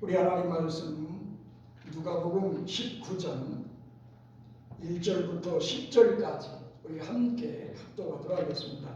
우리 하나님 말씀 누가복음 19장 1절부터 10절까지 우리 함께 합독하도록 하겠습니다.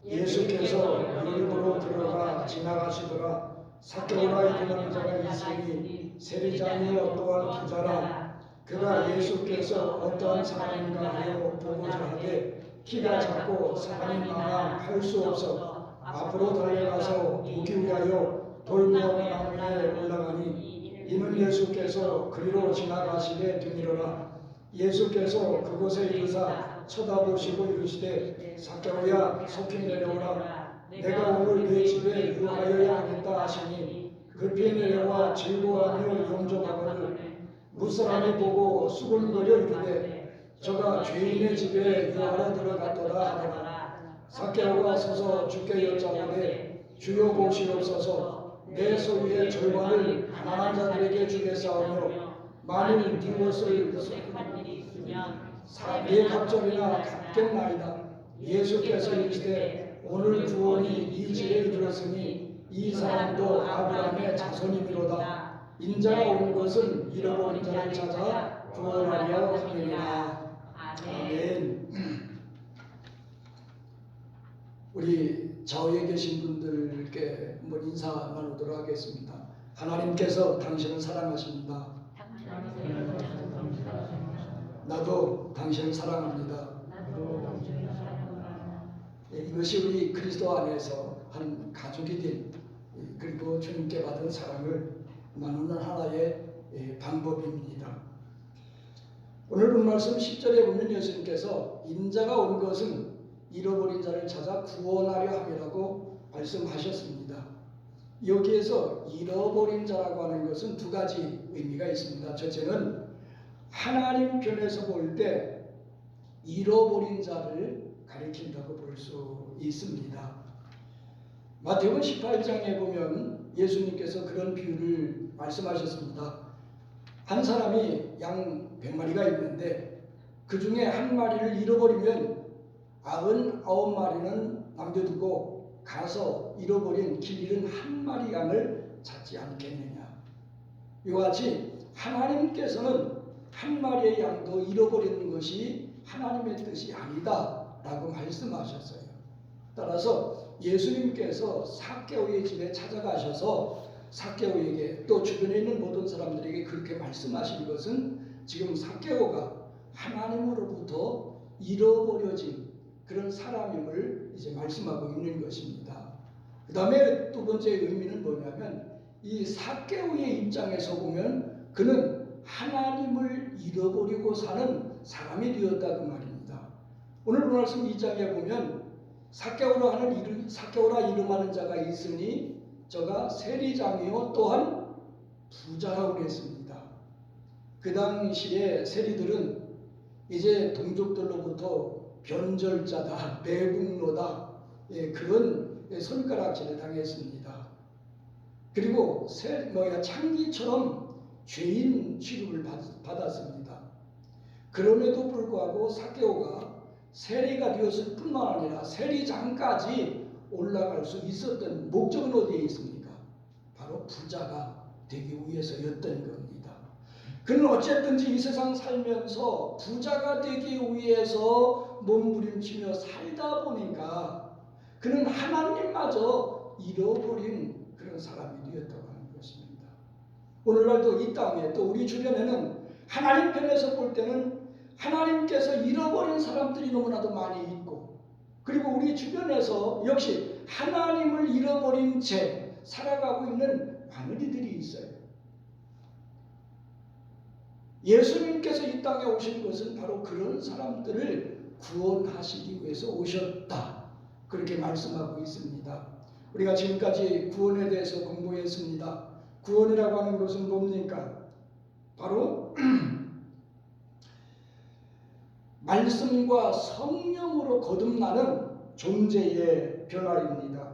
예수께서 유리로 들어가 지나가시더라. 삭개오라 이르는 자가 있으니 세리장이요 또한 부자라. 그가 예수께서 어떠한 사람인가 하여 보고자 하되 키가 작고 사람이 많아 할 수 없어 앞으로 달려가서 보기 위하여 돌무화과 나무에 올라가니 이는 예수께서 그리로 지나가시게 되니라. 예수께서 그곳에 이르사 쳐다보시고 이르시되 삭개오야 속히 내려오라. 내가 오늘 네 집에 유하여야 하겠다 하시니 급히 내려와 즐거워하며 영접하거늘 무사람이 보고 수군거려 이르되 저가 죄인의 집에 유하러 들어갔도다 하더라. 삭개오가 서서 주께 여짜오되 주여 보시옵소서. 내 소유의 절반을 가난한 자들에게 주겠사오며 만일 네 것을 네 갑절이나 갚겠나이다. 예수께서 이르시되 오늘 구원이 이 집에 이르렀으니 이 사람도 아브라함의 자손이미로다. 인자가 온 것은 잃어버린 자를 찾아 구원하려 함이니라. 아멘. 우리 좌우에 계신 분들께 한번 인사 나누도록 하겠습니다. 하나님께서 당신을 사랑하십니다. 나도 당신을 사랑합니다. 이것이 우리 그리스도 안에서 한 가족이 된 그리고 주님께 받은 사랑을 나누는 하나의 방법입니다. 오늘 본 말씀 10절에 보면 예수님께서 인자가 온 것은 잃어버린 자를 찾아 구원하려 함이라고 말씀하셨습니다. 여기에서 잃어버린 자라고 하는 것은 두 가지 의미가 있습니다. 첫째는 하나님 편에서 볼 때 잃어버린 자를 가리킨다고 볼 수 있습니다. 마태복음 18장에 보면 예수님께서 그런 비유를 말씀하셨습니다. 한 사람이 양 100마리가 있는데 그 중에 한 마리를 잃어버리면 99마리는 남겨두고 가서 잃어버린 길 잃은 한 마리 양을 찾지 않겠느냐. 이와 같이 하나님께서는 한 마리의 양도 잃어버리는 것이 하나님의 뜻이 아니다 라고 말씀하셨어요. 따라서 예수님께서 삭개오의 집에 찾아가셔서 삭개오에게 또 주변에 있는 모든 사람들에게 그렇게 말씀하신 것은 지금 삭개오가 하나님으로부터 잃어버려진 그런 사람임을 이제 말씀하고 있는 것입니다. 그 다음에 두 번째 의미는 뭐냐면 이 삭개오의 입장에서 보면 그는 하나님을 잃어버리고 사는 사람이 되었다 그 말입니다. 오늘 말씀 2장에 보면 삭개오라 이름하는 자가 있으니 저가 세리장이요 또한 부자라고 그랬습니다. 그 당시에 세리들은 이제 동족들로부터 변절자다, 매국노다, 그런 손가락질을 당했습니다. 그리고 창기처럼 죄인 취급을 받았습니다. 그럼에도 불구하고 삭개오가 세리가 되었을 뿐만 아니라 세리장까지 올라갈 수 있었던 목적은 어디에 있습니까? 바로 부자가 되기 위해서였던 겁니다. 그는 어쨌든지 이 세상 살면서 부자가 되기 위해서 몸부림치며 살다 보니까 그는 하나님마저 잃어버린 그런 사람이 되었다고 하는 것입니다. 오늘날도 이 땅에 또 우리 주변에는 하나님 편에서 볼 때는 하나님께서 잃어버린 사람들이 너무나도 많이 있고 그리고 우리 주변에서 역시 하나님을 잃어버린 채 살아가고 있는 많은 이들이 있어요. 예수님께서 이 땅에 오신 것은 바로 그런 사람들을 구원하시기 위해서 오셨다. 그렇게 말씀하고 있습니다. 우리가 지금까지 구원에 대해서 공부했습니다. 구원이라고 하는 것은 뭡니까? 바로 말씀과 성령으로 거듭나는 존재의 변화입니다.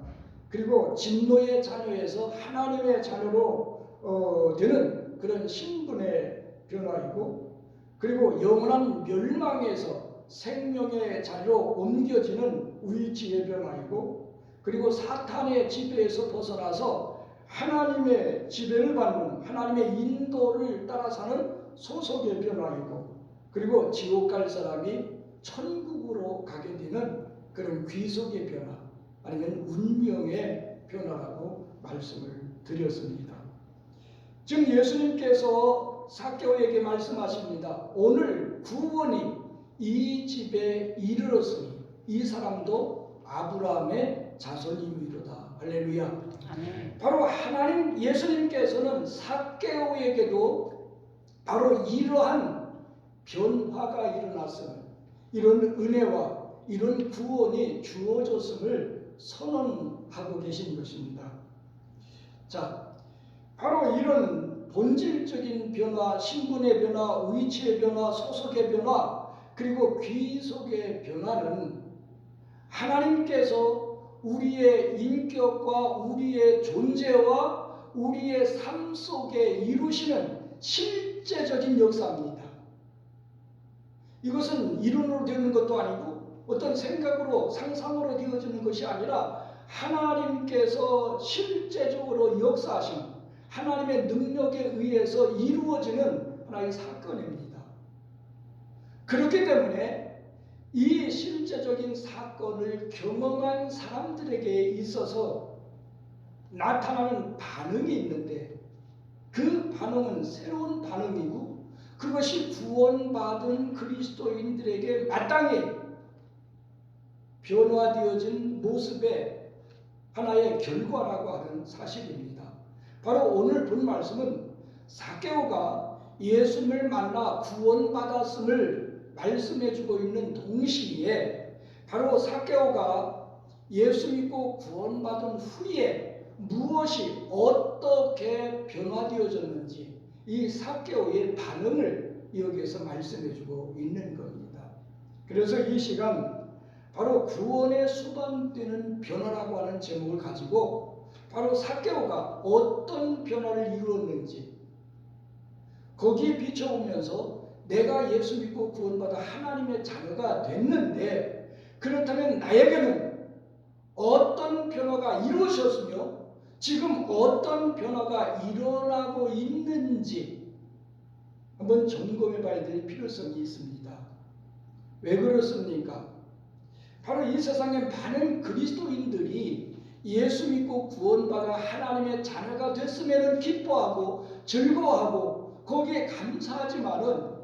그리고 진노의 자녀에서 하나님의 자녀로 되는 그런 신분의 변화이고 그리고 영원한 멸망에서 생명의 자리로 옮겨지는 위치의 변화이고 그리고 사탄의 지배에서 벗어나서 하나님의 지배를 받는 변화는 하나님의 인도를 따라 사는 소속의 변화이고, 그리고 지옥 갈 사람이 천국으로 가게 되는 그런 귀속의 변화, 아니면 운명의 변화라고 말씀을 드렸습니다. 지금 예수님께서 삭개오에게 말씀하십니다. 오늘 구원이 이 집에 이르렀으니 이 사람도 아브라함의 자손이미로다. 할렐루야. 아멘. 바로 하나님 예수님께서는 삭개오에게도 바로 이러한 변화가 일어났음을, 이런 은혜와 이런 구원이 주어졌음을 선언하고 계신 것입니다. 자, 바로 이런 본질적인 변화, 신분의 변화, 위치의 변화, 소속의 변화, 그리고 귀속의 변화는 하나님께서 우리의 인격과 우리의 존재와 우리의 삶 속에 이루시는 실제적인 역사입니다. 이것은 이론으로 되는 것도 아니고 어떤 생각으로 상상으로 되어지는 것이 아니라 하나님께서 실제적으로 역사하신 하나님의 능력에 의해서 이루어지는 하나의 사건입니다. 그렇기 때문에 이 실제적인 사건을 경험한 사람들에게 있어서 나타나는 반응이 있는데, 그 반응은 새로운 반응이고 그것이 구원받은 그리스도인들에게 마땅히 변화되어진 모습의 하나의 결과라고 하는 사실입니다. 바로 오늘 본 말씀은 삭개오가 예수님을 만나 구원받았음을 말씀해주고 있는 동시에, 바로 삭개오가 예수 믿고 구원받은 후에 무엇이 어떻게 변화되어졌는지 이 삭개오의 반응을 여기에서 말씀해주고 있는 겁니다. 그래서 이 시간 바로 구원에 수반되는 변화라고 하는 제목을 가지고 바로 삭개오가 어떤 변화를 이루었는지 거기에 비춰보면서 내가 예수 믿고 구원받아 하나님의 자녀가 됐는데, 그렇다면 나에게는 어떤 변화가 이루어졌으며 지금 어떤 변화가 일어나고 있는지 한번 점검해 봐야 될 필요성이 있습니다. 왜 그렇습니까? 바로 이 세상에 많은 그리스도인들이 예수 믿고 구원받아 하나님의 자녀가 됐음에는 기뻐하고 즐거워하고 거기에 감사하지만은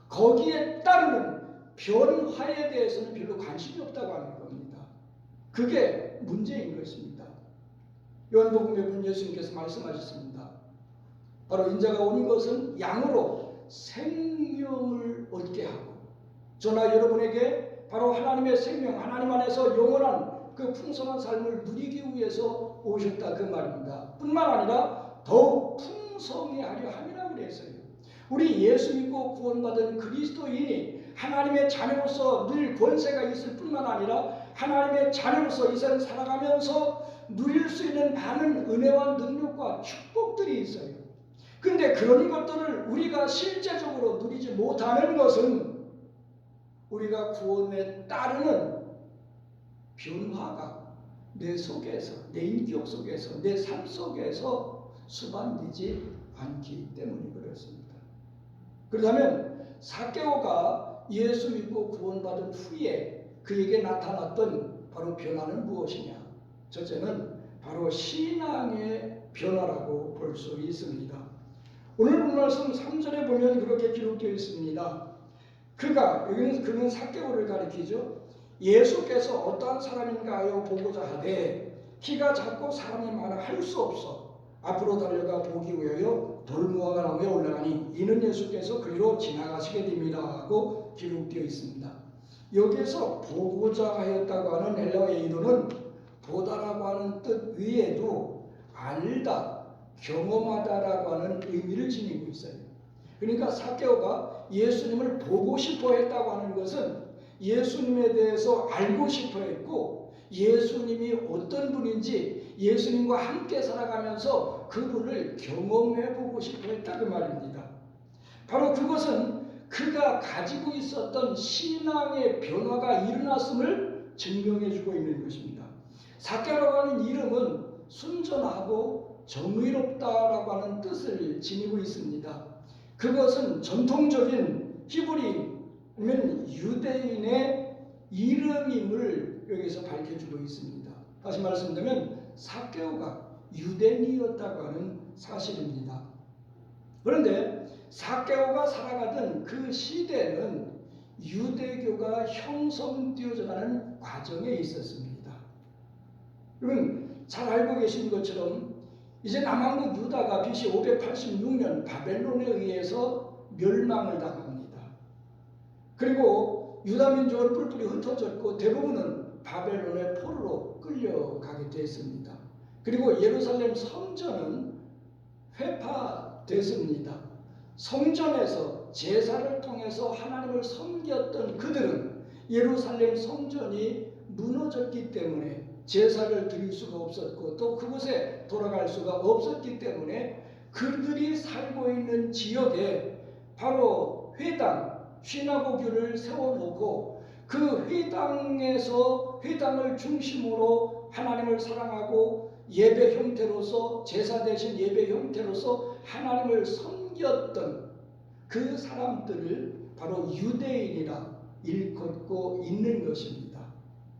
거기에 따르는 변화에 대해서는 별로 관심이 없다고 하는 겁니다. 그게 문제인 것입니다. 요한복음에 보면 예수님께서 말씀하셨습니다. 바로 인자가 온 것은 양으로 생명을 얻게 하고, 저나 여러분에게 바로 하나님의 생명, 하나님 안에서 영원한 그 풍성한 삶을 누리기 위해서 오셨다, 그 말입니다. 뿐만 아니라 더욱 풍성히 하려 함이라 그랬어요. 우리 예수 믿고 구원받은 그리스도인이 하나님의 자녀로서 늘 권세가 있을 뿐만 아니라 하나님의 자녀로서 이 세상 살아가면서 누릴 수 있는 많은 은혜와 능력과 축복들이 있어요. 그런데 그런 것들을 우리가 실제적으로 누리지 못하는 것은 우리가 구원에 따르는 변화가 내 속에서, 내 인격 속에서, 내 삶 속에서 수반되지 않기 때문이 그렇습니다. 그렇다면 삭개오가 예수 믿고 구원받은 후에 그에게 나타났던 바로 변화는 무엇이냐? 첫째는 바로 신앙의 변화라고 볼 수 있습니다. 오늘 본 말씀 3절에 보면 그렇게 기록되어 있습니다. 여기는 그는 삭개오를 가리키죠. 예수께서 어떠한 사람인가 하여 보고자 하되 키가 작고 사람이 많아 할 수 없어 앞으로 달려가 보기 위하여 돌무화과 나무에 올라가니 이는 예수께서 그리로 지나가시게 됩니다 하고 기록되어 있습니다. 여기에서 보고자 하였다고 하는 헬라어의 이론은 보다라고 하는 뜻 외에도 알다, 경험하다라고 하는 의미를 지니고 있어요. 그러니까 삭개오가 예수님을 보고 싶어 했다고 하는 것은 예수님에 대해서 알고 싶어 했고, 예수님이 어떤 분인지 예수님과 함께 살아가면서 그분을 경험해 보고 싶어 했다, 그 말입니다. 바로 그것은 그가 가지고 있었던 신앙의 변화가 일어났음을 증명해 주고 있는 것입니다. 삭개오라고 하는 이름은 순전하고 정의롭다라고 하는 뜻을 지니고 있습니다. 그것은 전통적인 히브리인 아니면 유대인의 이름임을 여기서 밝혀주고 있습니다. 다시 말씀드리면 삭개오가 유대인이었다고 하는 사실입니다. 그런데 삭개오가 살아가던 그 시대는 유대교가 형성되어져가는 과정에 있었습니다. 여러분 잘 알고 계신 것처럼 이제 남왕국 유다가 BC 586년 바벨론에 의해서 멸망을 당합니다. 그리고 유다 민족은 뿔뿔이 흩어졌고 대부분은 바벨론의 포로로 끌려가게 됐습니다. 그리고 예루살렘 성전은 회파됐습니다. 성전에서 제사를 통해서 하나님을 섬겼던 그들은 예루살렘 성전이 무너졌기 때문에 제사를 드릴 수가 없었고 또 그곳에 돌아갈 수가 없었기 때문에 그들이 살고 있는 지역에 바로 회당, 시나고교를 세워놓고 그 회당을 중심으로 하나님을 사랑하고 예배 형태로서 제사 대신 예배 형태로서 하나님을 섬겼던 그 사람들을 바로 유대인이라 일컫고 있는 것입니다.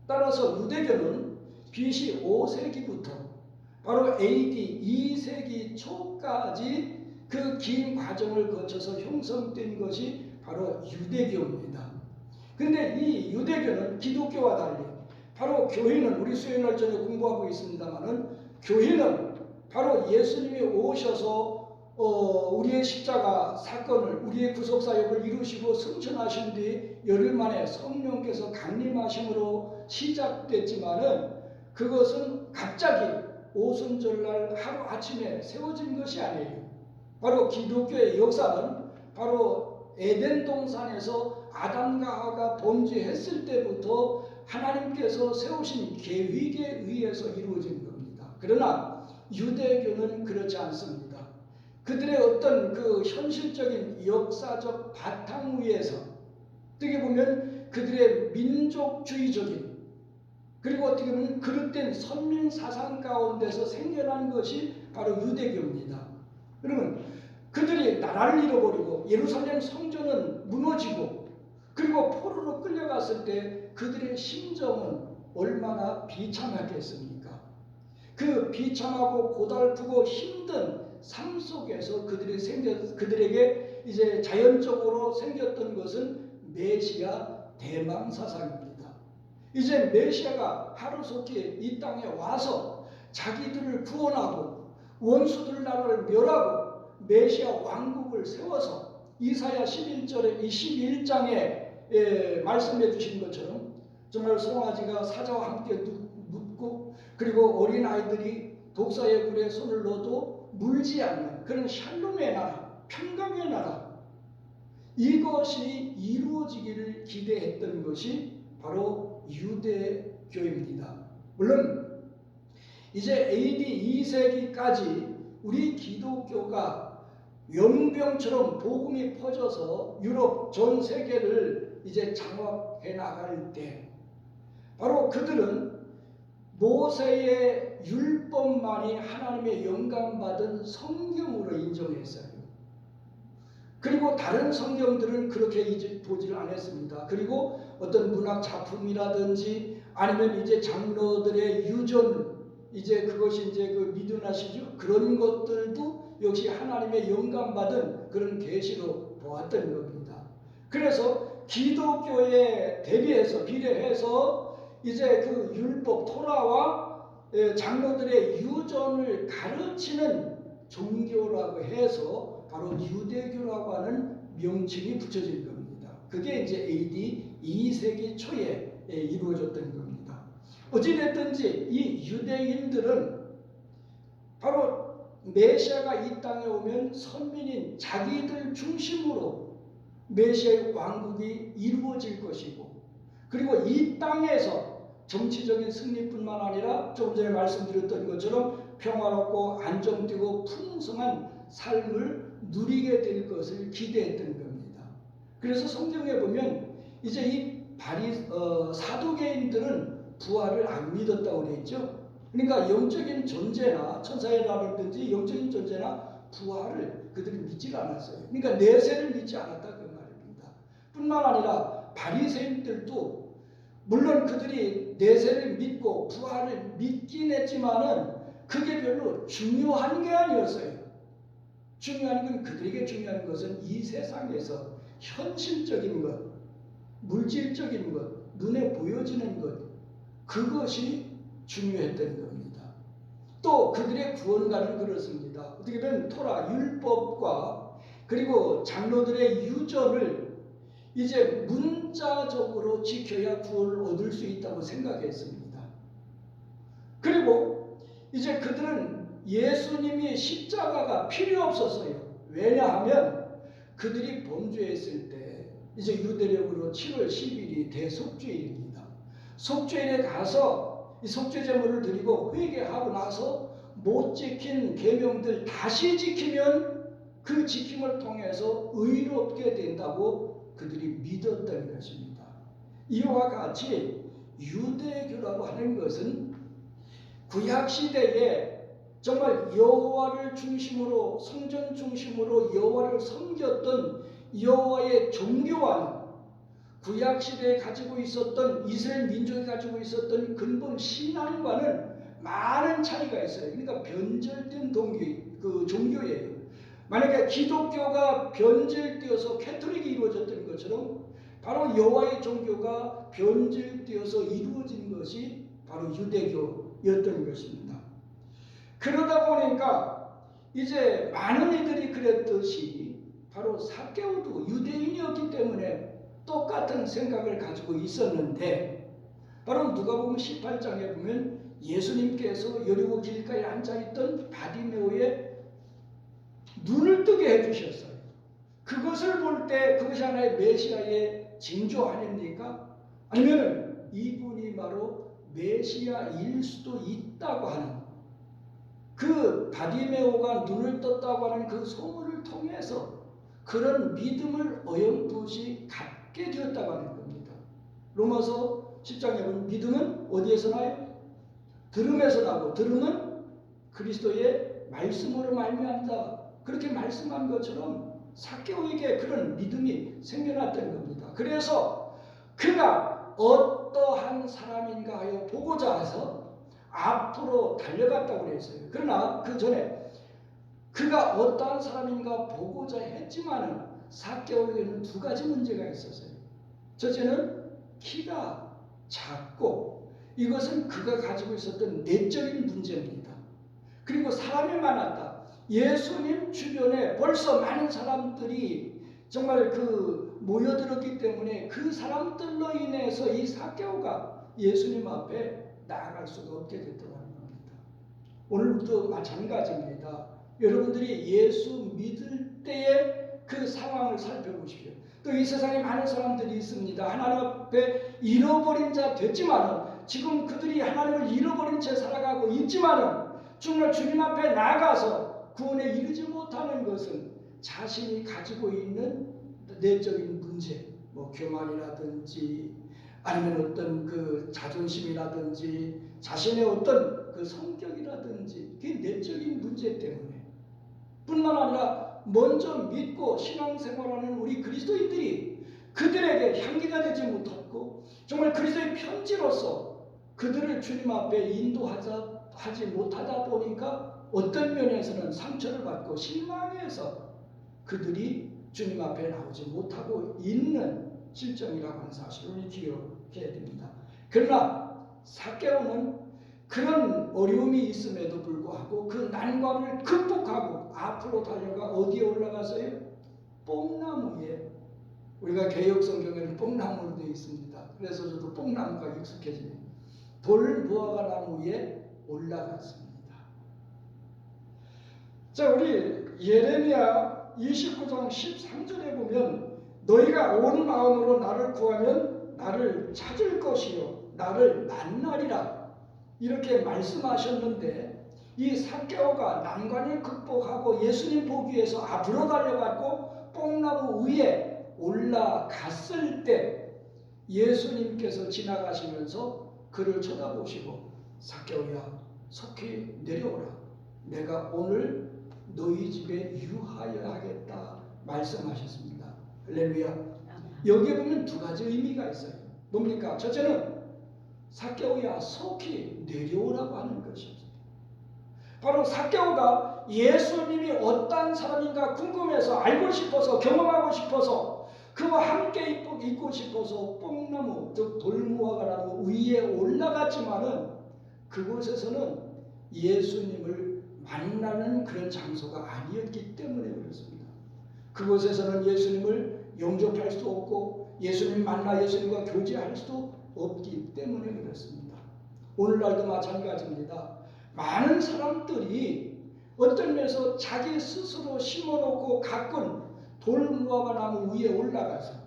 따라서 유대교는 BC 5세기부터 바로 AD 2세기 초까지 그 긴 과정을 거쳐서 형성된 것이 바로 유대교입니다. 그런데 이 유대교는 기독교와 달리 바로 교회는 우리 수요일날 저녁 공부하고 있습니다만은 교회는 바로 예수님이 오셔서 우리의 십자가 사건을 우리의 구속사역을 이루시고 승천하신 뒤 열흘 만에 성령께서 강림하심으로 시작됐지만은 그것은 갑자기 오순절날 하루아침에 세워진 것이 아니에요. 바로 기독교의 역사는 바로 에덴 동산에서 아담과 하와가 범죄했을 때부터 하나님께서 세우신 계획에 의해서 이루어진 겁니다. 그러나 유대교는 그렇지 않습니다. 그들의 어떤 그 현실적인 역사적 바탕 위에서 어떻게 보면 그들의 민족주의적인 그리고 어떻게 보면 그릇된 선민 사상 가운데서 생겨난 것이 바로 유대교입니다. 그러면 그들이 나라를 잃어버리고 예루살렘 성전은 무너지고 그리고 포로로 끌려갔을 때 그들의 심정은 얼마나 비참하겠습니까? 그 비참하고 고달프고 힘든 삶 속에서 그들에게 이제 자연적으로 생겼던 것은 메시아 대망 사상입니다. 이제 메시아가 하루속히 이 땅에 와서 자기들을 구원하고 원수들 나라를 멸하고 메시아 왕국을 세워서 이사야 11장에 말씀해 주신 것처럼 정말 송아지가 사자와 함께 눕고 그리고 어린아이들이 독사의 굴에 손을 넣어도 물지 않는 그런 샬롬의 나라, 평강의 나라, 이것이 이루어지기를 기대했던 것이 바로 유대교입니다. 물론 이제 AD 2세기까지 우리 기독교가 연병처럼 복음이 퍼져서 유럽 전 세계를 이제 장악해 나갈 때 바로 그들은 모세의 율법만이 하나님의 영감받은 성경으로 인정했어요. 그리고 다른 성경들은 그렇게 보지를 않았습니다. 그리고 어떤 문학 작품이라든지 아니면 이제 장로들의 유전 이제 그것이 이제 그 미드나시죠. 그런 것들도 역시 하나님의 영감받은 그런 계시로 보았던 겁니다. 그래서 기독교에 대비해서 비례해서 이제 그 율법 토라와 장로들의 유전을 가르치는 종교라고 해서 바로 유대교라고 하는 명칭이 붙여진 겁니다. 그게 이제 AD 2세기 초에 이루어졌던 겁니다. 어찌됐든지 이 유대인들은 바로 메시아가 이 땅에 오면 선민인 자기들 중심으로 메시아의 왕국이 이루어질 것이고 그리고 이 땅에서 정치적인 승리뿐만 아니라 조금 전에 말씀드렸던 것처럼 평화롭고 안정되고 풍성한 삶을 누리게 될 것을 기대했던 겁니다. 그래서 성경에 보면 이제 이 사두개인들은 부활을 안 믿었다고 그랬죠. 그러니까 영적인 존재나 천사라든지 영적인 존재나 부활을 그들이 믿지 않았어요. 그러니까 내세를 믿지 않았다 그 말입니다. 뿐만 아니라 바리새인들도 물론 그들이 내세를 믿고 부활을 믿긴 했지만은 그게 별로 중요한 게 아니었어요. 중요한 건 그들에게 중요한 것은 이 세상에서 현실적인 것, 물질적인 것, 눈에 보여지는 것, 그것이 중요했던 겁니다. 또 그들의 구원가는 그렇습니다. 어떻게 보면 토라, 율법과 그리고 장로들의 유전을 이제 문자적으로 지켜야 구원을 얻을 수 있다고 생각했습니다. 그리고 이제 그들은 예수님이 십자가가 필요 없었어요. 왜냐하면 그들이 범죄했을 때 이제 유대력으로 7월 10일이 대속죄일입니다. 속죄일에 가서 이 속죄 제물을 드리고 회개하고 나서 못 지킨 계명들 다시 지키면 그 지킴을 통해서 의롭게 된다고 그들이 믿었던 것입니다. 이와 같이 유대교라고 하는 것은 구약시대에 정말 여호와를 중심으로 성전 중심으로 여호와를 섬겼던 여호와의 종교와는 구약시대에 가지고 있었던 이스라엘 민족이 가지고 있었던 근본 신앙과는 많은 차이가 있어요. 그러니까 변절된 종교예요. 만약에 기독교가 변질되어서 캐톨릭이 이루어졌던 것처럼 바로 여호와의 종교가 변질되어서 이루어진 것이 바로 유대교였던 것입니다. 그러다 보니까 이제 많은 이들이 그랬듯이 바로 삭개오도 유대인이었기 때문에 똑같은 생각을 가지고 있었는데 바로 누가복음 18장에 보면 예수님께서 여리고 길가에 앉아있던 바디메오의 눈을 뜨게 해주셨어요. 그것을 볼 때 그것이 하나의 메시아의 징조 아닙니까? 아니면 이분이 바로 메시아일 수도 있다고 하는 그 바디메오가 눈을 떴다고 하는 그 소문을 통해서 그런 믿음을 어렴풋이 갖게 되었다고 하는 겁니다. 로마서 10장에 보면 믿음은 어디에서 나요? 들음에서 나고 들음은 그리스도의 말씀으로 말미암다. 그렇게 말씀한 것처럼 삭개오에게 그런 믿음이 생겨났던 겁니다. 그래서 그가 어떠한 사람인가 하여 보고자 해서 앞으로 달려갔다고 그랬어요. 그러나 그 전에 그가 어떠한 사람인가 보고자 했지만은 삭개오에게는 두 가지 문제가 있었어요. 첫째는 키가 작고 이것은 그가 가지고 있었던 내적인 문제입니다. 그리고 사람이 많았다. 예수님 주변에 벌써 많은 사람들이 정말 모여들었기 때문에 그 사람들로 인해서 이 삭개오가 예수님 앞에 나아갈 수가 없게 됐다는 겁니다. 오늘도 마찬가지입니다. 여러분들이 예수 믿을 때의 그 상황을 살펴보십시오. 또 이 세상에 많은 사람들이 있습니다. 하나님 앞에 잃어버린 자 됐지만 지금 그들이 하나님을 잃어버린 채 살아가고 있지만 정말 주님 앞에 나가서 구원에 이르지 못하는 것은 자신이 가지고 있는 내적인 문제, 교만이라든지 아니면 어떤 자존심이라든지 자신의 어떤 성격이라든지 그 내적인 문제 때문에 뿐만 아니라 먼저 믿고 신앙생활하는 우리 그리스도인들이 그들에게 향기가 되지 못하고 정말 그리스도의 편지로서 그들을 주님 앞에 인도하지 못하다 보니까 어떤 면에서는 상처를 받고 실망해서 그들이 주님 앞에 나오지 못하고 있는 실정이라고 하는 사실을 우리 기억해야 됩니다. 그러나 삭개오는 그런 어려움이 있음에도 불구하고 그 난관을 극복하고 앞으로 달려가 어디에 올라가서요? 뽕나무에, 우리가 개역성경에는 뽕나무로 되어 있습니다. 그래서 저도 뽕나무가 익숙해지네요. 돌무화과 나무 위에 올라갔습니다. 자, 우리 예레미야 29장 13절에 보면 너희가 온 마음으로 나를 구하면 나를 찾을 것이요 나를 만나리라 이렇게 말씀하셨는데 이 삭개오가 난관을 극복하고 예수님 보기 위해서 앞으로 달려갔고 뽕나무 위에 올라갔을 때 예수님께서 지나가시면서 그를 쳐다보시고 삭개오야 속히 내려오라. 내가 오늘 너희 집에 유하여 하겠다 말씀하셨습니다. 할렐루야. 여기에 보면 두 가지 의미가 있어요. 뭡니까? 첫째는 삭개오야 속히 내려오라고 하는 것입니다. 바로 삭개오가 예수님이 어떤 사람인가 궁금해서 알고 싶어서 경험하고 싶어서 그와 함께 있고 싶어서 뽕나무 즉 돌무화과나무 위에 올라갔지만은 그곳에서는 예수님을 만나는 그런 장소가 아니었기 때문에 그렇습니다. 그곳에서는 예수님을 영접할 수 없고 예수님 만나 예수님과 교제할 수도 없기 때문에 그렇습니다. 오늘날도 마찬가지입니다. 많은 사람들이 어떤 면에서 자기 스스로 심어놓고 가꾼 돌무화과 나무 위에 올라가서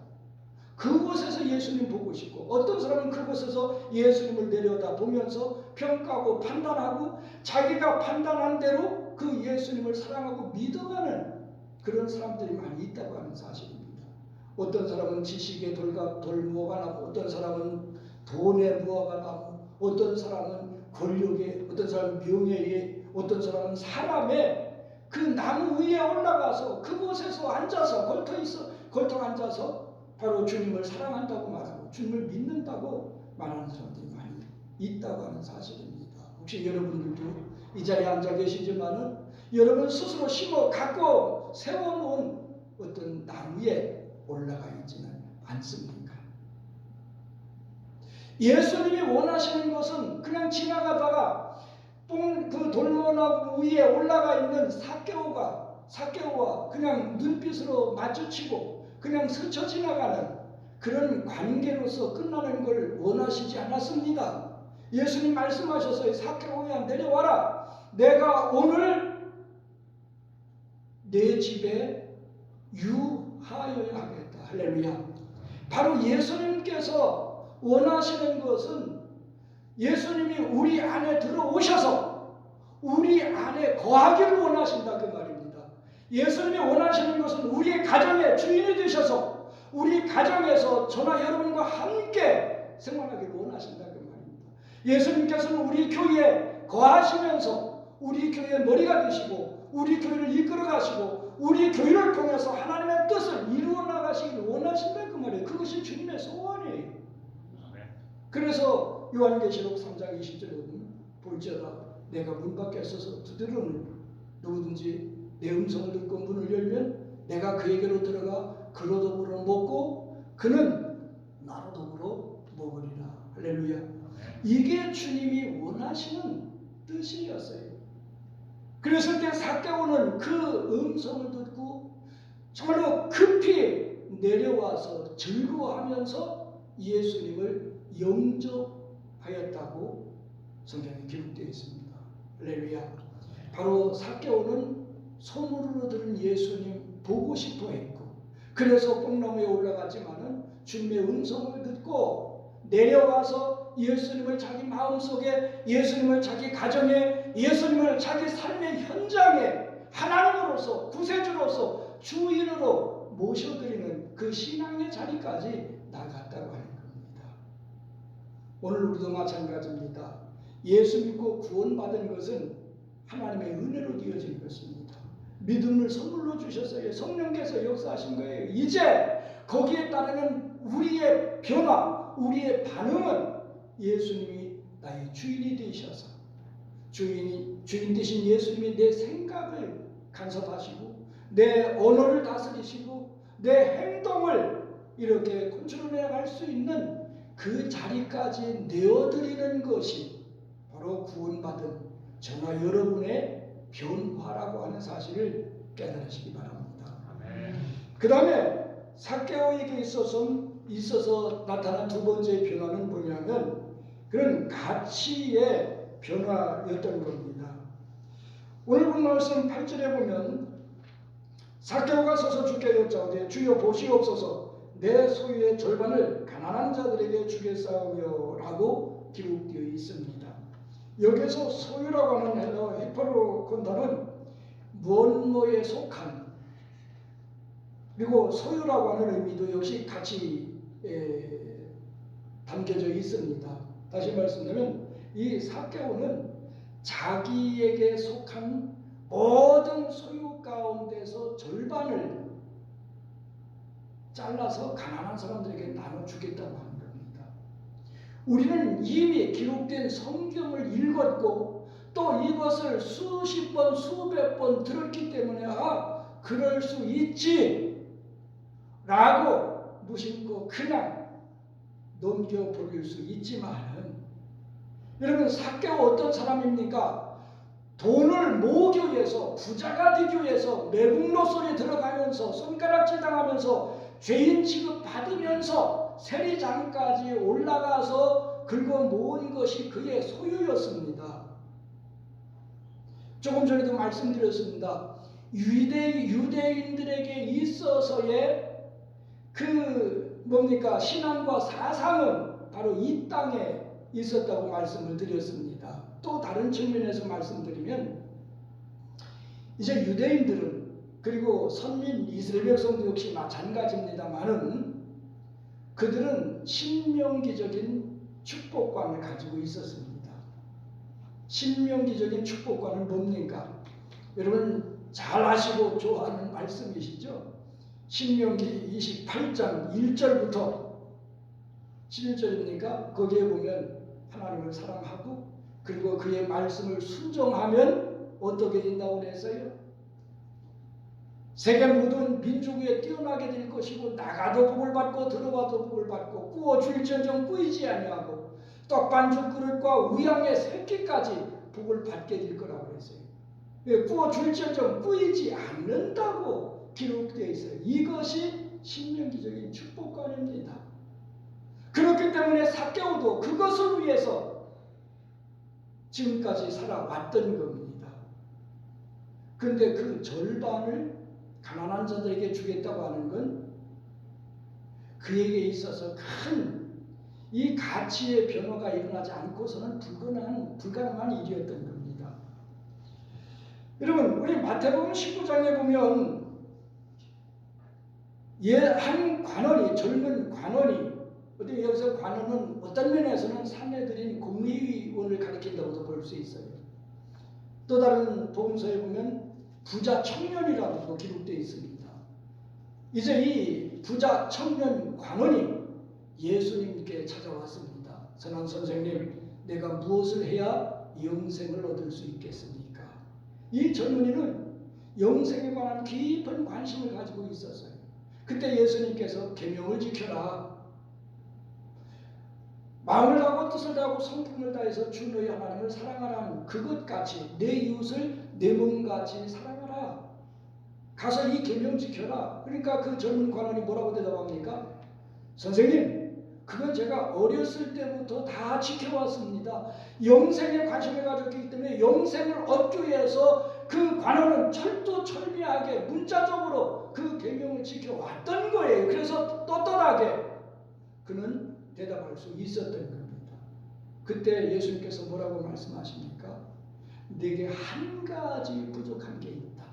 그곳에서 예수님 보고 싶고 어떤 사람은 그곳에서 예수님을 내려다 보면서 평가하고 판단하고 자기가 판단한 대로 그 예수님을 사랑하고 믿어가는 그런 사람들이 많이 있다고 하는 사실입니다. 어떤 사람은 지식의 돌무화과 나무, 어떤 사람은 돈의 무화과 나무, 어떤 사람은 권력의, 어떤 사람은 명예의, 어떤 사람의 그 나무 위에 올라가서 그곳에서 앉아서 걸터 앉아서 바로 주님을 사랑한다고 말하고 주님을 믿는다고 말하는 사람들이 많이 있다고 하는 사실입니다. 혹시 여러분들도 이 자리에 앉아 계시지만은 여러분 스스로 심어 갖고 세워놓은 어떤 나무에 올라가 있지는 않습니까? 예수님이 원하시는 것은 그냥 지나가다가 그 돌무화과나무 위에 올라가 있는 삭개오와 그냥 눈빛으로 마주치고 그냥 스쳐 지나가는 그런 관계로서 끝나는 걸 원하시지 않았습니다. 예수님 말씀하셨어요. 삭개오야 내려와라. 내가 오늘 내 집에 유하여야 하겠다. 할렐루야. 바로 예수님께서 원하시는 것은 예수님이 우리 안에 들어오셔서 우리 안에 거하기를 원하신다 그 말입니다. 예수님이 원하시는 것은 우리의 가정의 주인이 되셔서 우리 가정에서 저나 여러분과 함께 생활하기를 원하신다 그 말입니다. 예수님께서는 우리 교회에 거하시면서 우리 교회의 머리가 되시고 우리 교회를 이끌어 가시고 우리 교회를 통해서 하나님의 뜻을 이루어 나가시기를 원하신다 그 말이에요. 그것이 주님의 소원이에요. 그래서 요한계시록 3장 20절에 보면 볼지어다 내가 문 밖에 서서 두드리는 누구든지 내 음성을 듣고 문을 열면 내가 그에게로 들어가 그로 더불어 먹고 그는 나로 더불어 먹으리라. 할렐루야. 이게 주님이 원하시는 뜻이었어요. 그래서 이제 삭개오는 그 음성을 듣고 정말로 급히 내려와서 즐거워하면서 예수님을 영접하였다고 성경에 기록되어 있습니다. 할렐루야. 바로 삭개오는 소문으로 들은 예수님 보고 싶어 했고 그래서 뽕나무에 올라갔지만은 주님의 음성을 듣고 내려와서 예수님을 자기 마음속에 예수님을 자기 가정에 예수님을 자기 삶의 현장에 하나님으로서 구세주로서 주인으로 모셔드리는 그 신앙의 자리까지 나갔다고 하는 겁니다. 오늘 우리도 마찬가지입니다. 예수 믿고 구원받은 것은 하나님의 은혜로 되어진 것입니다. 믿음을 선물로 주셨어요. 성령께서 역사하신 거예요. 이제 거기에 따르는 우리의 변화, 우리의 반응은 예수님이 나의 주인이 되셔서 주인 되신 예수님이 내 생각을 간섭하시고 내 언어를 다스리시고 내 행동을 이렇게 컨트롤해 나갈 수 있는 그 자리까지 내어드리는 것이 바로 구원받은 저나 여러분의 변화라고 하는 사실을 깨달으시기 바랍니다. 그 다음에 삭개오에게 있어서 나타난 두 번째 변화는 뭐냐면 그런 가치의 변화였던 겁니다. 오늘 본 말씀 8절에 보면 삭개오가 서서 주께 여짜오되 주여 보시옵소서 내 소유의 절반을 가난한 자들에게 주겠사오며 라고 기록되어 있습니다. 여기서 소유라고 하는 헬라어 히퍼로콘다는 무언뭐에 속한 그리고 소유라고 하는 의미도 역시 같이 담겨져 있습니다. 다시 말씀드리면 이 삭개오는 자기에게 속한 모든 소유 가운데서 절반을 잘라서 가난한 사람들에게 나눠주겠다고 하는 겁니다. 우리는 이미 기록된 성경을 읽었고 또 이것을 수십 번 수백 번 들었기 때문에 그럴 수 있지 라고 무심코 그냥 넘겨버릴 수 있지만 여러분, 삭개오 어떤 사람입니까? 돈을 모으기 위해서, 부자가 되기 위해서 매국노선에 들어가면서 손가락질 당하면서 죄인 취급 받으면서 세리장까지 올라가서 긁어 모은 것이 그의 소유였습니다. 조금 전에도 말씀드렸습니다. 유대인들에게 있어서의 신앙과 사상은 바로 이 땅에 있었다고 말씀을 드렸습니다. 또 다른 측면에서 말씀드리면 이제 유대인들은 그리고 선민 이스라엘 백성도 역시 마찬가지입니다만은 그들은 신명기적인 축복관을 가지고 있었습니다. 신명기적인 축복관은 뭡니까? 여러분 잘 아시고 좋아하는 말씀이시죠? 신명기 28장 1절부터 11절입니까? 거기에 보면 하나님을 사랑하고 그리고 그의 말씀을 순종하면 어떻게 된다고 그랬어요? 세계 모든 민족 위에 뛰어나게 될 것이고 나가도 복을 받고 들어가도 복을 받고 구워줄지언정 꾸이지 아니하고 떡반죽 그릇과 우양의 새끼까지 복을 받게 될 거라고 그랬어요. 구워줄지언정 꾸이지 않는다고 기록되어 있어요. 이것이 신명기적인 축복관입니다. 그렇기 때문에 삭개오도 그것을 위해서 지금까지 살아왔던 겁니다. 그런데 그 절반을 가난한 자들에게 주겠다고 하는 건 그에게 있어서 큰 이 가치의 변화가 일어나지 않고서는 불가능한 일이었던 겁니다. 여러분, 우리 마태복음 19장에 보면 한 관원이, 젊은 관원이, 여기서 관원은 어떤 면에서는 사내들인 공의원을 가리킨다고도 볼 수 있어요. 또 다른 복음서에 보면 부자 청년이라고도 기록되어 있습니다. 이제 이 부자 청년 관원이 예수님께 찾아왔습니다. 선한 선생님, 내가 무엇을 해야 영생을 얻을 수 있겠습니까? 이 젊은이는 영생에 관한 깊은 관심을 가지고 있었어요. 그때 예수님께서 계명을 지켜라. 마음을 다하고 뜻을 다하고 성품을 다해서 주 너희 하나님을 사랑하라는 그것같이 내 이웃을 내 몸같이 사랑하라. 가서 이 계명 지켜라. 그러니까 그 젊은 관원이 뭐라고 대답합니까? 선생님, 그건 제가 어렸을 때부터 다 지켜왔습니다. 영생에 관심을 가졌기 때문에 영생을 얻기 위해서 그 관원은 철두철미하게 문자적으로 그 계명을 지켜왔던 거예요. 그래서 떳떳하게 그는 대답할 수 있었던 겁니다. 그때 예수님께서 뭐라고 말씀하십니까? 내게 한 가지 부족한 게 있다.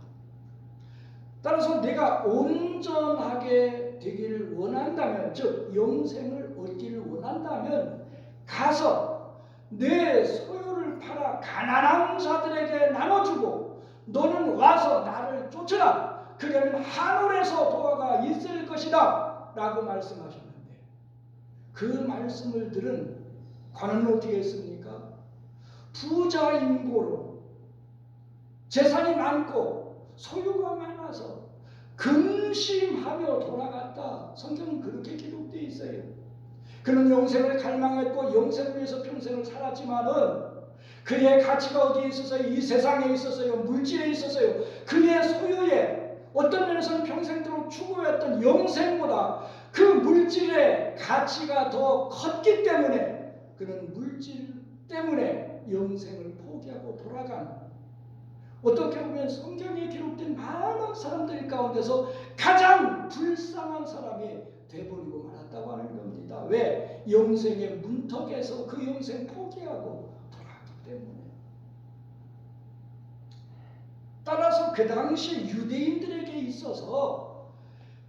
따라서 내가 온전하게 되기를 원한다면, 즉 영생을 얻기를 원한다면 가서 내 소유를 팔아 가난한 자들에게 나눠주고 너는 와서 나를 쫓으라. 그러면 하늘에서 보화가 있을 것이다 라고 말씀하셨는데 그 말씀을 들은 관원은 어떻게 했습니까? 부자인고로 재산이 많고 소유가 많아서 근심하며 돌아갔다. 성경은 그렇게 기록되어 있어요. 그는 영생을 갈망했고 영생을 위해서 평생을 살았지만은 그의 가치가 어디에 있었어요? 이 세상에 있었어요. 물질에 있었어요. 그의 소유에 어떤 면에서는 평생도록 추구했던 영생보다 그 물질의 가치가 더 컸기 때문에 그는 물질 때문에 영생을 포기하고 돌아간, 어떻게 보면 성경에 기록된 많은 사람들 가운데서 가장 불쌍한 사람이 돼버리고 말았다고 하는 겁니다. 왜? 영생의 문턱에서 그 영생 포기하고 돌아갔기 때문에. 따라서 그 당시 유대인들에게 있어서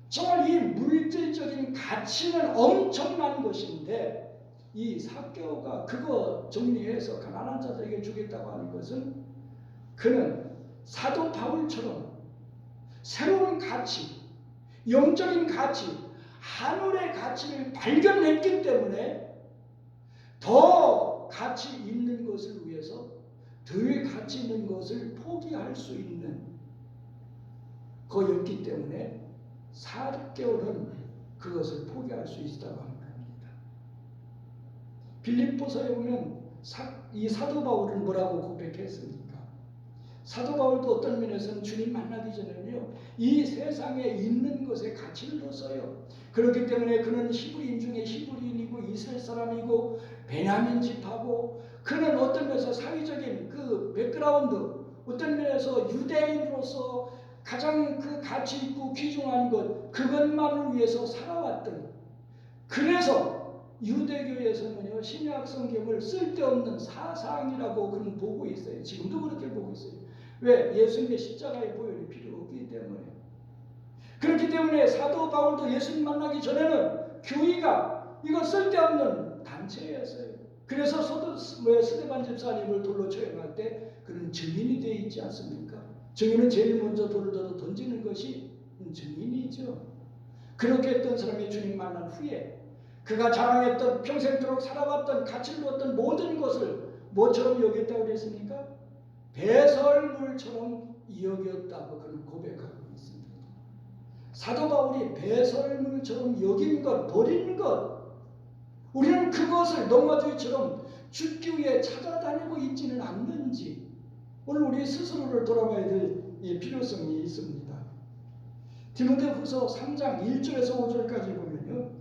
정말 이 물질적인 가치는 엄청난 것인데 이 삭개오가 그거 정리해서 가난한 자들에게 주겠다고 하는 것은 그는 사도 바울처럼 새로운 가치, 영적인 가치, 하늘의 가치를 발견했기 때문에 더 가치 있는 것을 위해서 덜 가치 있는 것을 포기할 수 있는 거였기 때문에 삭개오는 그것을 포기할 수 있다고 합니다. 빌립보서에 보면 이 사도 바울은 뭐라고 고백했습니까? 사도 바울도 어떤 면에서는 주님 만나기 전에는요, 이 세상에 있는 것에 가치를 뒀어요. 그렇기 때문에 그는 히브리인 중에 히브리인이고 이스라엘 사람이고 베냐민 집하고, 그는 어떤 면에서 사회적인 그 백그라운드, 어떤 면에서 유대인으로서 가장 그 가치 있고 귀중한 것, 그것만을 위해서 살아왔던, 그래서 유대교에서는요, 신약 성경을 쓸데없는 사상이라고 그는 보고 있어요. 지금도 그렇게 보고 있어요. 왜? 예수님의 십자가의 보혈이 필요 없기 때문에. 그렇기 때문에 사도 바울도 예수님 만나기 전에는 교회가 이거 쓸데없는 단체였어요. 그래서 스데반 집사님을 돌로 처형할 때 그는 증인이 되어 있지 않습니까? 증인은 제일 먼저 돌을 던지는 것이 증인이죠. 그렇게 했던 사람이 주님 만난 후에 그가 자랑했던, 평생도록 살아왔던, 가치를 뒀던 모든 것을 뭐처럼 여겼다고 그랬습니까? 배설물처럼 여겼다고 그는 고백하고 있습니다. 사도 바울이 배설물처럼 여긴 것, 버린 것, 우리는 그것을 농마주의처럼 죽기 위해 찾아다니고 있지는 않는지 오늘 우리 스스로를 돌아봐야 될 필요성이 있습니다. 디모데후서 3장 1절에서 5절까지 보면요,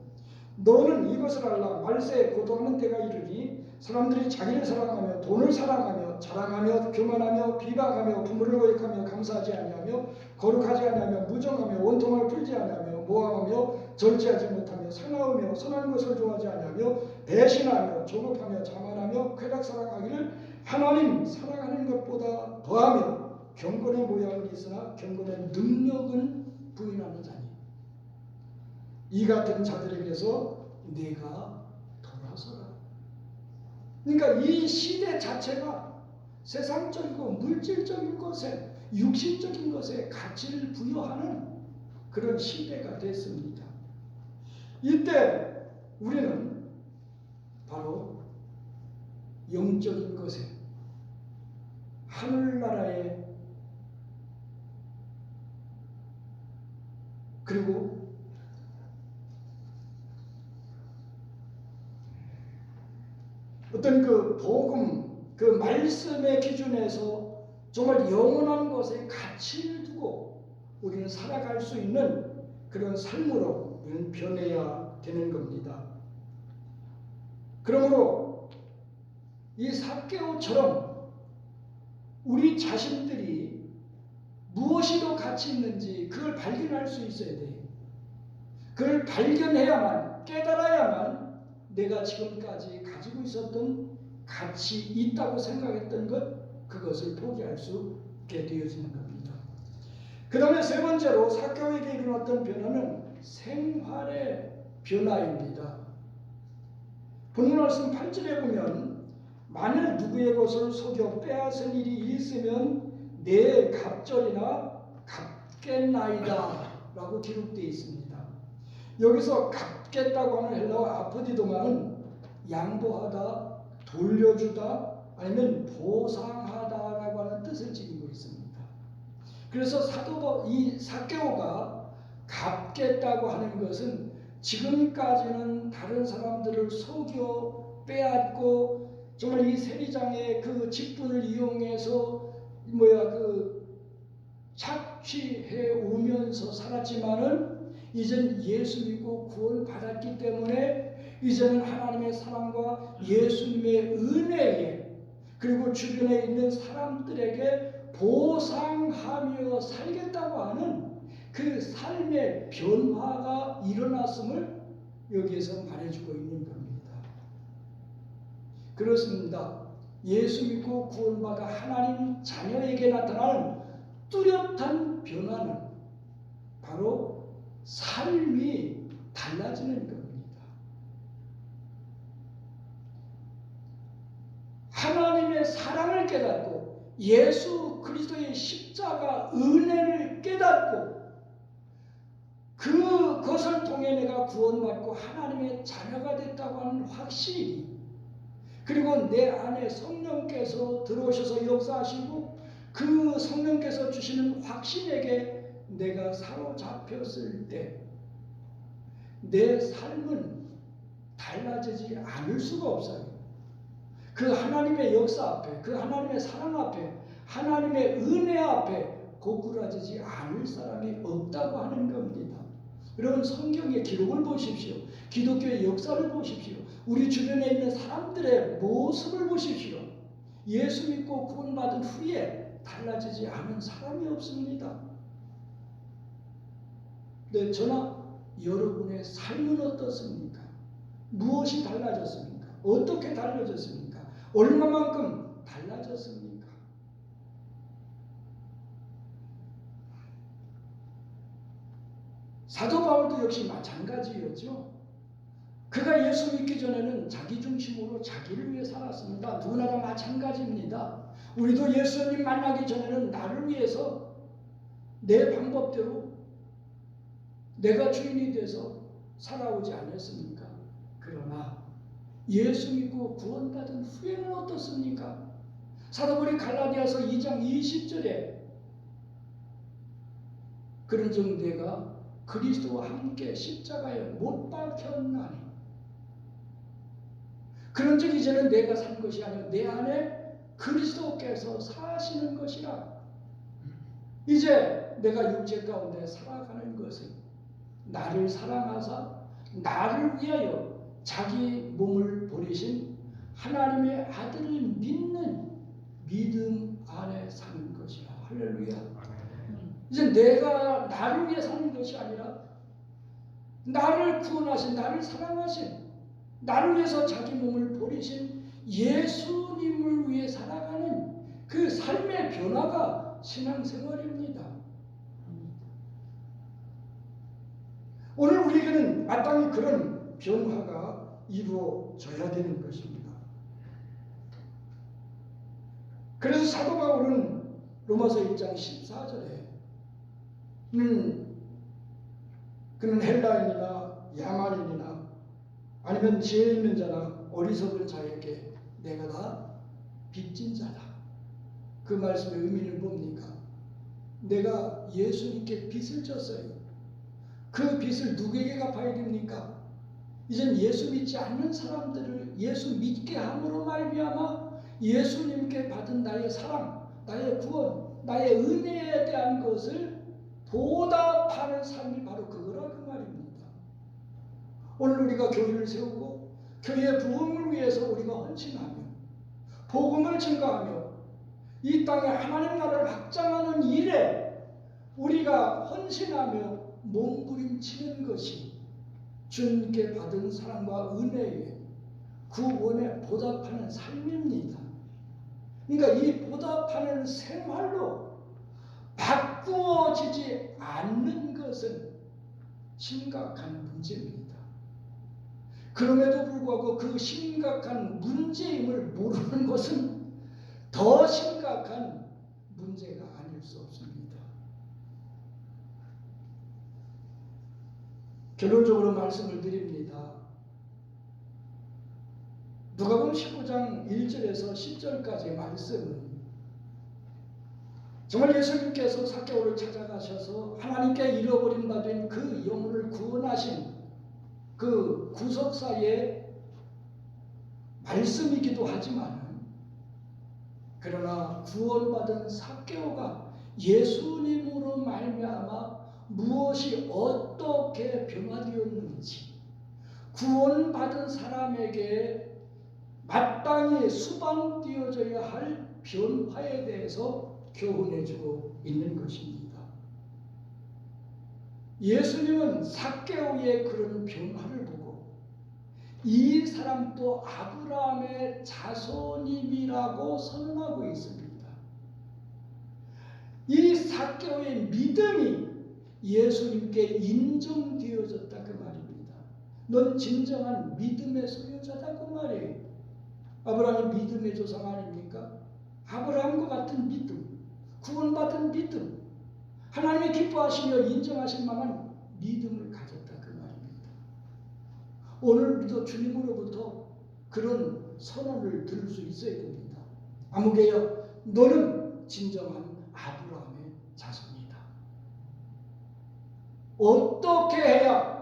너는 이것을 알라. 말세에 고통하는 때가 이르니 사람들이 자기를 사랑하며 돈을 사랑하며 자랑하며 교만하며 비방하며 부모를 거역하며 감사하지 아니하며 거룩하지 아니하며 무정하며 원통을 풀지 아니하며 모함하며 절제하지 못하며 사나우며 선한 것을 좋아하지 아니하며 배신하며 조급하며 자만하며 쾌락 사랑하기를 하나님 사랑하는 것보다 더하며 경건의 모양은 있으나 경건의 능력은 부인하는 자니 이 같은 자들에게서 내가 돌아서라. 그러니까 이 시대 자체가 세상적이고 물질적인 것에, 육신적인 것에 가치를 부여하는 그런 시대가 됐습니다. 이때 우리는 바로 영적인 것에, 하늘나라에, 그리고 어떤 그 복음, 그 말씀의 기준에서 정말 영원한 것에 가치를 두고 우리는 살아갈 수 있는 그런 삶으로 우리는 변해야 되는 겁니다. 그러므로 이 삭개오처럼 우리 자신들이 무엇이 더 가치 있는지 그걸 발견할 수 있어야 돼요. 그걸 발견해야만, 깨달아야만 내가 지금까지 가지고 있었던 가치 있다고 생각했던 것, 그것을 포기할 수 있게 되어지는 겁니다. 그 다음에 세 번째로 삭개오에게 일어났던 변화는 생활의 변화입니다. 본문 말씀 8절에 보면 만일 누구의 것을 속여 빼앗은 일이 있으면 내 갑절이나 갚겠나이다 라고 기록되어 있습니다. 여기서 갚겠다고 하는 헬라어 아포디도마는 양보하다, 돌려주다, 아니면 보상하다라고 하는 뜻을 지니고 있습니다. 그래서 이 삭개오가 갚겠다고 하는 것은 지금까지는 다른 사람들을 속여 빼앗고 정말 이 세리장의 그 직분을 이용해서 착취해 오면서 살았지만은 이제는 예수 믿고 구원 받았기 때문에 이제는 하나님의 사랑과 예수님의 은혜에, 그리고 주변에 있는 사람들에게 보상하며 살겠다고 하는 그 삶의 변화가 일어났음을 여기에서 말해주고 있는 겁니다. 그렇습니다. 예수 믿고 구원받아 하나님 자녀에게 나타나는 뚜렷한 변화는 바로 삶이 달라지는 겁니다. 사랑을 깨닫고 예수 그리스도의 십자가 은혜를 깨닫고 그것을 통해 내가 구원받고 하나님의 자녀가 됐다고 하는 확신이, 그리고 내 안에 성령께서 들어오셔서 역사하시고 그 성령께서 주시는 확신에게 내가 사로잡혔을 때 내 삶은 달라지지 않을 수가 없어요. 그 하나님의 역사 앞에, 그 하나님의 사랑 앞에, 하나님의 은혜 앞에 고꾸라지지 않을 사람이 없다고 하는 겁니다. 여러분, 성경의 기록을 보십시오. 기독교의 역사를 보십시오. 우리 주변에 있는 사람들의 모습을 보십시오. 예수 믿고 구원받은 후에 달라지지 않은 사람이 없습니다. 네, 저나 여러분의 삶은 어떻습니까? 무엇이 달라졌습니까? 어떻게 달라졌습니까? 얼마만큼 달라졌습니까? 사도 바울도 역시 마찬가지였죠. 그가 예수 믿기 전에는 자기 중심으로 자기를 위해 살았습니다. 누구나 다 마찬가지입니다. 우리도 예수님 만나기 전에는 나를 위해서 내 방법대로 내가 주인이 돼서 살아오지 않았습니까? 그러나 예수 믿고 구원받은 후에는 어떻습니까? 사도 바울이 갈라디아서 2장 20절에 그런즉 내가 그리스도와 함께 십자가에 못 박혔나니, 그런즉 이제는 내가 산 것이 아니요 내 안에 그리스도께서 사시는 것이라. 이제 내가 육체 가운데 살아가는 것은 나를 사랑하사 나를 위하여 자기 몸을 버리신 하나님의 아들을 믿는 믿음 안에 사는 것이라. 할렐루야. 이제 내가 나를 위해 사는 것이 아니라 나를 구원하신, 나를 사랑하신, 나를 위해서 자기 몸을 버리신 예수님을 위해 살아가는 그 삶의 변화가 신앙생활입니다. 오늘 우리에게는 마땅히 그런 변화가 이루어져야 되는 것입니다. 그래서 사도 바울은 로마서 1장 14절에 그는 헬라인이나 야만인이나 아니면 지혜 있는 자나 어리석은 자에게 내가 다 빚진 자다. 그 말씀의 의미는 뭡니까? 내가 예수님께 빚을 졌어요. 그 빚을 누구에게 갚아야 됩니까? 이젠 예수 믿지 않는 사람들을 예수 믿게 함으로 말미암아 예수님께 받은 나의 사랑, 나의 구원, 나의 은혜에 대한 것을 보답하는 삶이 바로 그거라 그 말입니다. 오늘 우리가 교회를 세우고 교회의 부흥을 위해서 우리가 헌신하며 복음을 증거하며 이 땅에 하나님 나라를 확장하는 일에 우리가 헌신하며 몸부림치는 것이 주님께 받은 사랑과 은혜에 구원에 보답하는 삶입니다. 그러니까 이 보답하는 생활로 바꾸어지지 않는 것은 심각한 문제입니다. 그럼에도 불구하고 그 심각한 문제임을 모르는 것은 더 심각한 문제가 아닐 수 없습니다. 결론적으로 말씀을 드립니다. 누가복음 19장 1절에서 10절까지의 말씀은 정말 예수님께서 삭개오를 찾아가셔서 하나님께 잃어버린 바 된 그 영혼을 구원하신 그 구속사의 말씀이기도 하지만, 그러나 구원받은 삭개오가 예수님으로 말미암아 무엇이 어떻게 변화되었는지, 구원받은 사람에게 마땅히 수반되어져야 할 변화에 대해서 교훈해주고 있는 것입니다. 예수님은 삭개오의 그런 변화를 보고 이 사람도 아브라함의 자손임이라고 선언하고 있습니다. 이 삭개오의 믿음이 예수님께 인정되어졌다 그 말입니다. 넌 진정한 믿음의 소유자다 그 말이에요. 아브라함이 믿음의 조상 아닙니까? 아브라함과 같은 믿음, 구원받은 믿음, 하나님이 기뻐하시며 인정하실 만한 믿음을 가졌다 그 말입니다. 오늘 우리도 주님으로부터 그런 선언을 들을 수 있어야 됩니다. 아무개여 너는 진정한 아브라함의 자손이다. 어떻게 해야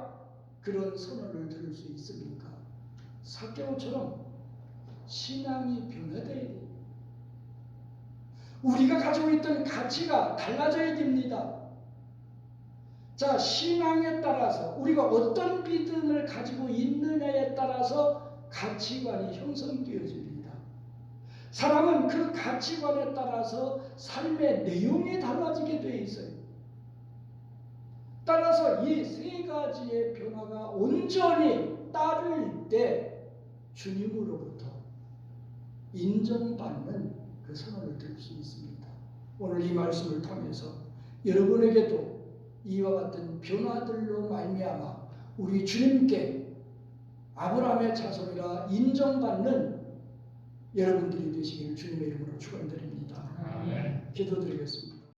그런 선언을 들을 수 있습니까? 삭개오처럼 신앙이 변화되어야 돼요. 우리가 가지고 있던 가치가 달라져야 됩니다. 자, 신앙에 따라서 우리가 어떤 믿음을 가지고 있느냐에 따라서 가치관이 형성되어집니다. 사람은 그 가치관에 따라서 삶의 내용이 달라지게 되어 있어요. 따라서 이 세 가지의 변화가 온전히 따를 때 주님으로부터 인정받는 그 선언을 들을 수 있습니다. 오늘 이 말씀을 통해서 여러분에게도 이와 같은 변화들로 말미암아 우리 주님께 아브라함의 자손이라 인정받는 여러분들이 되시기를 주님의 이름으로 축원드립니다. 기도드리겠습니다.